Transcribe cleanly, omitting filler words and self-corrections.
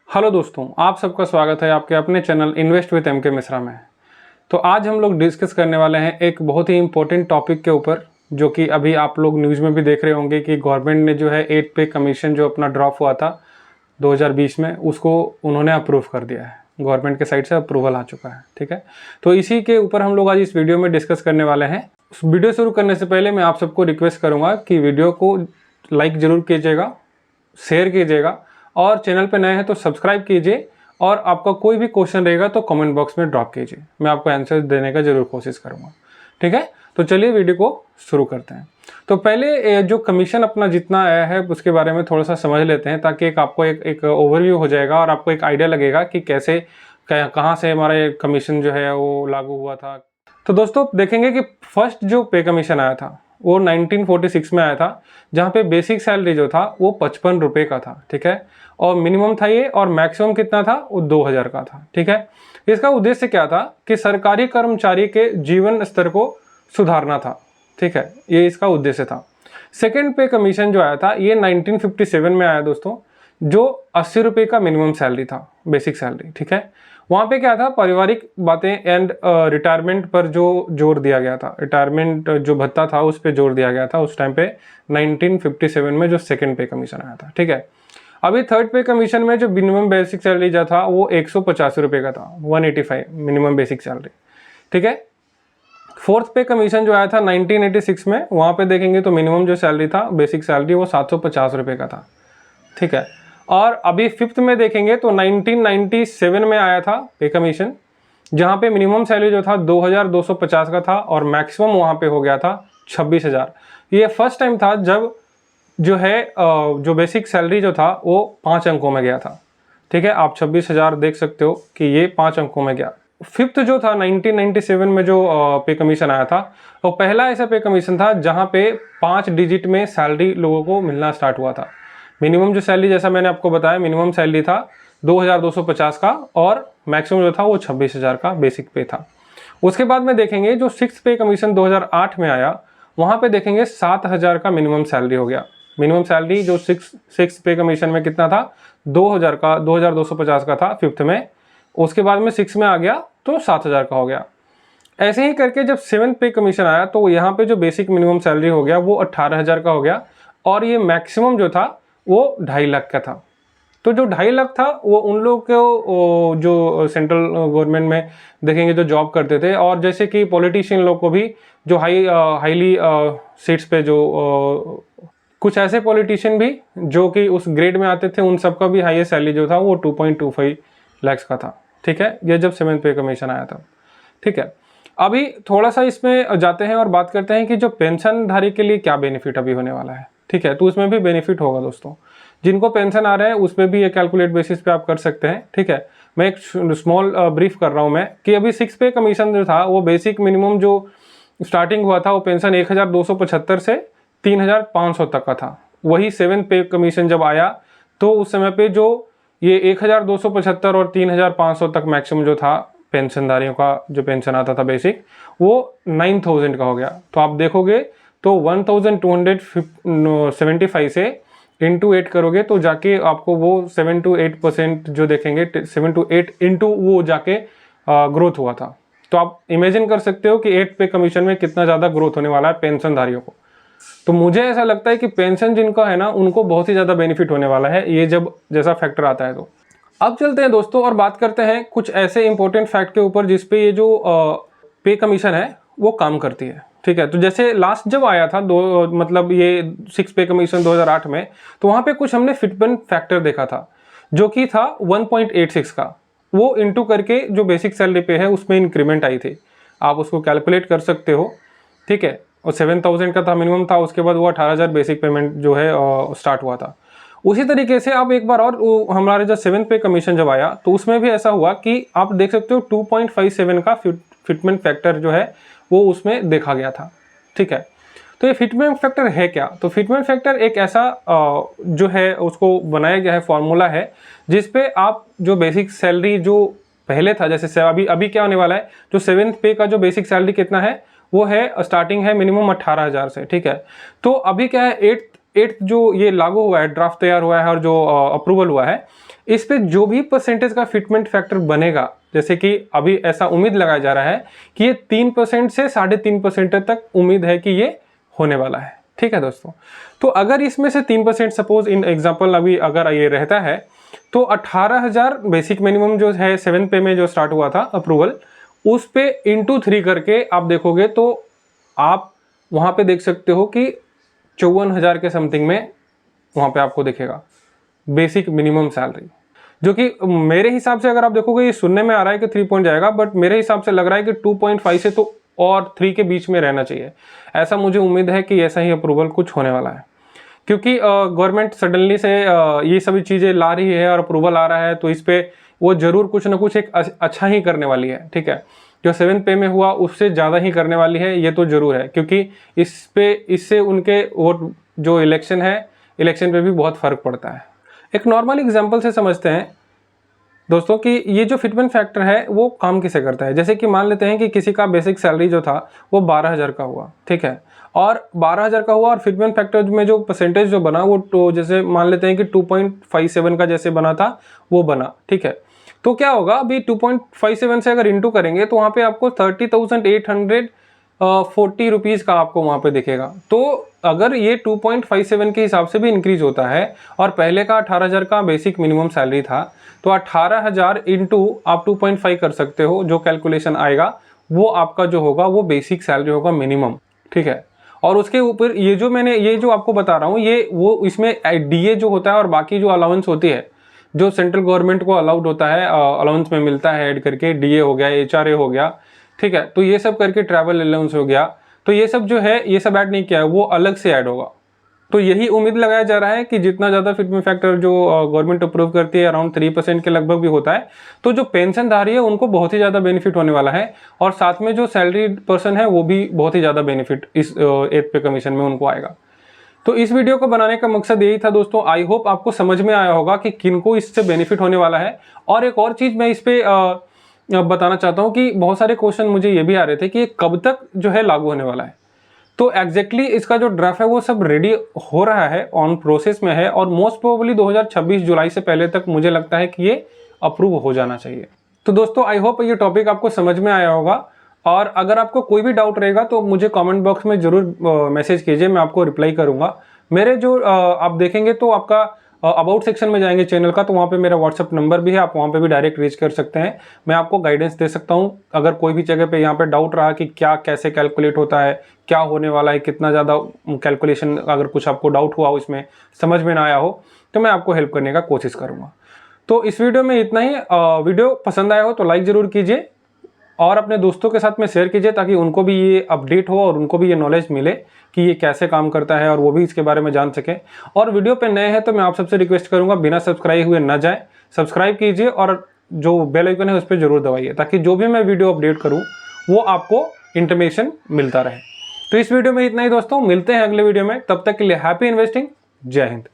Hello दोस्तों, आप सबका स्वागत है आपके अपने चैनल इन्वेस्ट विद एम के मिश्रा में। तो आज हम लोग डिस्कस करने वाले हैं एक बहुत ही इम्पोर्टेंट टॉपिक के ऊपर, जो कि अभी आप लोग न्यूज़ में भी देख रहे होंगे कि गवर्नमेंट ने जो है 8 पे कमीशन जो अपना ड्रॉप हुआ था 2020 में, उसको उन्होंने अप्रूव कर दिया है। गवर्नमेंट के साइड से अप्रूवल आ चुका है। ठीक है, तो इसी के ऊपर हम लोग आज इस वीडियो में डिस्कस करने वाले हैं। वीडियो शुरू करने से पहले मैं आप सबको रिक्वेस्ट करूँगा कि वीडियो को लाइक ज़रूर कीजिएगा, शेयर कीजिएगा और चैनल पे नए हैं तो सब्सक्राइब कीजिए। और आपका कोई भी क्वेश्चन रहेगा तो कमेंट बॉक्स में ड्रॉप कीजिए, मैं आपको आंसर देने का ज़रूर कोशिश करूँगा। ठीक है, तो चलिए वीडियो को शुरू करते हैं। तो पहले जो कमीशन अपना जितना आया है उसके बारे में थोड़ा सा समझ लेते हैं, ताकि आपको एक ओवरव्यू हो जाएगा और आपको एक आइडिया लगेगा कि कैसे कहाँ से हमारा ये कमीशन जो है वो लागू हुआ था। तो दोस्तों देखेंगे कि फर्स्ट जो पे कमीशन आया था वो 1946 में आया था, जहाँ पे बेसिक सैलरी जो था वो 55 रुपये का था। ठीक है, और मिनिमम था ये, और मैक्सिमम कितना था वो 2000 का था। ठीक है, इसका उद्देश्य क्या था कि सरकारी कर्मचारी के जीवन स्तर को सुधारना था। ठीक है, ये इसका उद्देश्य था। सेकेंड पे कमीशन जो आया था ये 1957 में आया दोस्तों, जो 80 रुपये का मिनिमम सैलरी था, बेसिक सैलरी। ठीक है, वहाँ पे क्या था, पारिवारिक बातें एंड रिटायरमेंट पर जो जोर दिया गया था, रिटायरमेंट जो भत्ता था उस पर जोर दिया गया था उस टाइम पे 1957 में जो सेकंड पे कमीशन आया था। ठीक है, अभी थर्ड पे कमीशन में जो मिनिमम बेसिक सैलरी जो था वो 185 रुपये का था, 185 मिनिमम बेसिक सैलरी। ठीक है, फोर्थ पे कमीशन जो आया था 1986 में, वहाँ पे देखेंगे तो मिनिमम जो सैलरी था बेसिक सैलरी वो 750 रुपये का था। ठीक है, और अभी फिफ्थ में देखेंगे तो 1997 में आया था पे कमीशन, जहाँ पे मिनिमम सैलरी जो था 2250 का था और मैक्सिमम वहाँ पे हो गया था 26,000। ये फर्स्ट टाइम था जब जो है जो बेसिक सैलरी जो था वो 5 अंकों में गया था। ठीक है, आप 26,000 देख सकते हो कि ये 5 अंकों में गया। फिफ्थ जो था 1997 में जो पे कमीशन आया था, वो पहला ऐसा पे कमीशन था जहाँ पे 5 डिजिट में सैलरी लोगों को मिलना स्टार्ट हुआ था। मिनिमम जो सैलरी, जैसा मैंने आपको बताया, मिनिमम सैलरी था 2250 का और मैक्सिमम जो था वो 26,000 का बेसिक पे था। उसके बाद में देखेंगे जो सिक्स पे कमीशन 2008 में आया, वहाँ पे देखेंगे 7,000 का मिनिमम सैलरी हो गया। मिनिमम सैलरी जो सिक्स पे कमीशन में कितना था, 2000 का, 2250 का था फिफ्थ में। उसके बाद में सिक्स में आ गया तो 7,000 का हो गया। ऐसे ही करके जब सेवन्थ पे कमीशन आया तो यहाँ पे जो बेसिक मिनिमम सैलरी हो गया वो 18,000 का हो गया, और ये मैक्सिमम जो था वो 2.5 लाख का था। तो जो 2.5 लाख था वो उन लोगों को जो सेंट्रल गवर्नमेंट में देखेंगे जो जॉब करते थे, और जैसे कि पॉलिटिशियन लोग को भी जो हाईली सीट्स पे जो कुछ ऐसे पॉलिटिशियन भी जो कि उस ग्रेड में आते थे, उन सबका भी हाईएस्ट सैलरी जो था वो 2.25 लाख का था। ठीक है, ये जब सेवन्थ पे कमीशन आया था। ठीक है, अभी थोड़ा सा इसमें जाते हैं और बात करते हैं कि जो पेंशनधारी के लिए क्या बेनिफिट अभी होने वाला है। ठीक है, तो उसमें भी बेनिफिट होगा दोस्तों। जिनको पेंशन आ रहा है उस पर भी ये कैलकुलेट बेसिस पे आप कर सकते हैं। ठीक है, मैं एक स्मॉल ब्रीफ कर रहा हूँ मैं कि अभी सिक्स पे कमीशन जो था वो बेसिक मिनिमम जो स्टार्टिंग हुआ था वो पेंशन 1275 से 3500 तक का था। वही सेवन पे कमीशन जब आया तो उस समय पे जो ये 1275 और 3500 तक मैक्सिमम जो था पेंशनधारियों का जो पेंशन आता था बेसिक, वो 9000 का हो गया। तो आप देखोगे तो 1275 से इंटू 8 करोगे तो जाके आपको वो 7 to 8% जो देखेंगे, 7 to 8 इंटू वो जाके ग्रोथ हुआ था। तो आप इमेजिन कर सकते हो कि 8 पे कमीशन में कितना ज़्यादा ग्रोथ होने वाला है पेंशनधारियों को। तो मुझे ऐसा लगता है कि पेंशन जिनका है ना उनको बहुत ही ज़्यादा बेनिफिट होने वाला है ये जब जैसा फैक्टर आता है। तो अब चलते हैं दोस्तों और बात करते हैं कुछ ऐसे इंपॉर्टेंट फैक्ट के ऊपर जिसपे ये जो पे कमीशन है वो काम करती है। ठीक है, तो जैसे लास्ट जब आया था मतलब ये सिक्स पे कमीशन 2008 में, तो वहाँ पे कुछ हमने फिटमेंट फैक्टर देखा था जो कि था 1.86 का। वो इंटू करके जो बेसिक सैलरी पे है उसमें इंक्रीमेंट आई थी, आप उसको कैलकुलेट कर सकते हो। ठीक है, और 7,000 का था मिनिमम था, उसके बाद वो 18,000 बेसिक पेमेंट जो है स्टार्ट हुआ था। उसी तरीके से आप एक बार और हमारे जो सेवन पे कमीशन जब आया तो उसमें भी ऐसा हुआ कि आप देख सकते हो 2.57 का फिटमेंट फैक्टर जो है वो उसमें देखा गया था। ठीक है, तो ये फिटमेंट फैक्टर है क्या? तो फिटमेंट फैक्टर एक ऐसा जो है उसको बनाया गया है, फॉर्मूला है जिसपे आप जो बेसिक सैलरी जो पहले था, जैसे अभी क्या होने वाला है, जो सेवेंथ पे का जो बेसिक सैलरी कितना है वो है स्टार्टिंग है मिनिमम 18,000 से। ठीक है, तो अभी क्या है 8th जो ये लागू हुआ है, ड्राफ्ट तैयार हुआ है और जो अप्रूवल हुआ है, इस पे जो भी परसेंटेज का फिटमेंट फैक्टर बनेगा, जैसे कि अभी ऐसा उम्मीद लगाया जा रहा है कि ये 3% से 3.5% तक उम्मीद है कि ये होने वाला है। ठीक है दोस्तों, तो अगर इसमें से 3% सपोज इन एग्जांपल अभी अगर ये रहता है तो 18,000 बेसिक मिनिमम जो है 7th पे में जो स्टार्ट हुआ था अप्रूवल, उस पे इंटू 3 करके आप देखोगे तो आप वहाँ पे देख सकते हो कि 54,000 के समथिंग में वहाँ पे आपको दिखेगा बेसिक मिनिमम सैलरी, जो कि मेरे हिसाब से अगर आप देखोगे ये सुनने में आ रहा है कि 3 पॉइंट जाएगा, बट मेरे हिसाब से लग रहा है कि 2.5 से तो और 3 के बीच में रहना चाहिए। ऐसा मुझे उम्मीद है कि ऐसा ही अप्रूवल कुछ होने वाला है, क्योंकि गवर्नमेंट सडनली से ये सभी चीज़ें ला रही है और अप्रूवल आ रहा है, तो इस पर वो ज़रूर कुछ ना कुछ एक अच्छा ही करने वाली है। ठीक है, जो 7th पे में हुआ उससे ज़्यादा ही करने वाली है, ये तो ज़रूर है, क्योंकि इससे उनके वोट जो इलेक्शन है, इलेक्शन पे भी बहुत फ़र्क पड़ता है। एक नॉर्मल एग्जांपल से समझते हैं दोस्तों कि ये जो फिटमेंट फैक्टर है वो काम किसे करता है। जैसे कि मान लेते हैं कि किसी का बेसिक सैलरी जो था वो 12,000 का हुआ, ठीक है, और 12,000 का हुआ और फिटमेंट फैक्टर में जो परसेंटेज जो बना वो तो जैसे मान लेते हैं कि 2.57 का जैसे बना था वो बना। ठीक है, तो क्या होगा, अभी 2.57 से अगर इंटू करेंगे तो वहाँ पे आपको 30,840 रुपीज़ का आपको वहाँ पे दिखेगा। तो अगर ये 2.57 के हिसाब से भी इंक्रीज होता है और पहले का 18,000 का बेसिक मिनिमम सैलरी था, तो 18,000 इंटू आप 2.5 कर सकते हो, जो कैलकुलेशन आएगा वो आपका जो होगा वो बेसिक सैलरी होगा मिनिमम। ठीक है, और उसके ऊपर ये जो आपको बता रहा हूँ ये वो इसमें डीए जो होता है और बाकी जो अलाउंस होती है, जो सेंट्रल गवर्नमेंट को अलाउड होता है, अलाउंस में मिलता है ऐड करके, डीए हो गया, एचआरए हो गया, ठीक है, तो ये सब करके ट्रैवल अलाउंस हो गया, तो ये सब जो है ये सब ऐड नहीं किया है, वो अलग से ऐड होगा। तो यही उम्मीद लगाया जा रहा है कि जितना ज़्यादा फिटमेंट फैक्टर जो गवर्नमेंट अप्रूव करती है अराउंड 3% के लगभग भी होता है, तो जो पेंशनधारी है उनको बहुत ही ज़्यादा बेनिफिट होने वाला है, और साथ में जो सैलरी पर्सन है वो भी बहुत ही ज़्यादा बेनिफिट इस 8th पे कमीशन में उनको आएगा। तो इस वीडियो को बनाने का मकसद यही था दोस्तों। आई होप आपको समझ में आया होगा कि किनको इससे बेनिफिट होने वाला है। और एक और चीज़ मैं इस पर बताना चाहता हूँ कि बहुत सारे क्वेश्चन मुझे ये भी आ रहे थे कि ये कब तक जो है लागू होने वाला है। तो एग्जैक्टली इसका जो ड्राफ्ट है वो सब रेडी हो रहा है, ऑन प्रोसेस में है, और मोस्ट प्रोबेबली 2026 जुलाई से पहले तक मुझे लगता है कि ये अप्रूव हो जाना चाहिए। तो दोस्तों आई होप ये टॉपिक आपको समझ में आया होगा, और अगर आपको कोई भी डाउट रहेगा तो मुझे कमेंट बॉक्स में ज़रूर मैसेज कीजिए, मैं आपको रिप्लाई करूँगा। मेरे जो आप देखेंगे तो आपका अबाउट सेक्शन में जाएंगे चैनल का, तो वहाँ पे मेरा व्हाट्सअप नंबर भी है, आप वहाँ पे भी डायरेक्ट रीच कर सकते हैं, मैं आपको गाइडेंस दे सकता हूँ। अगर कोई भी जगह पे यहाँ पे डाउट रहा कि क्या कैसे कैलकुलेट होता है, क्या होने वाला है, कितना ज़्यादा कैलकुलेशन, अगर कुछ आपको डाउट हुआ हो, इसमें समझ में ना आया हो, तो मैं आपको हेल्प करने का कोशिश करूँगा। तो इस वीडियो में इतना ही। वीडियो पसंद आया हो तो लाइक ज़रूर कीजिए और अपने दोस्तों के साथ में शेयर कीजिए, ताकि उनको भी ये अपडेट हो और उनको भी ये नॉलेज मिले कि ये कैसे काम करता है और वो भी इसके बारे में जान सकें। और वीडियो पे नए हैं तो मैं आप सबसे रिक्वेस्ट करूंगा बिना सब्सक्राइब हुए ना जाएं, सब्सक्राइब कीजिए और जो बेल आइकन है उस पर जरूर दबाइए, ताकि जो भी मैं वीडियो अपडेट करूँ वो आपको इंफॉर्मेशन मिलता रहे। तो इस वीडियो में इतना ही दोस्तों, मिलते हैं अगले वीडियो में, तब तक के लिए हैप्पी इन्वेस्टिंग, जय हिंद।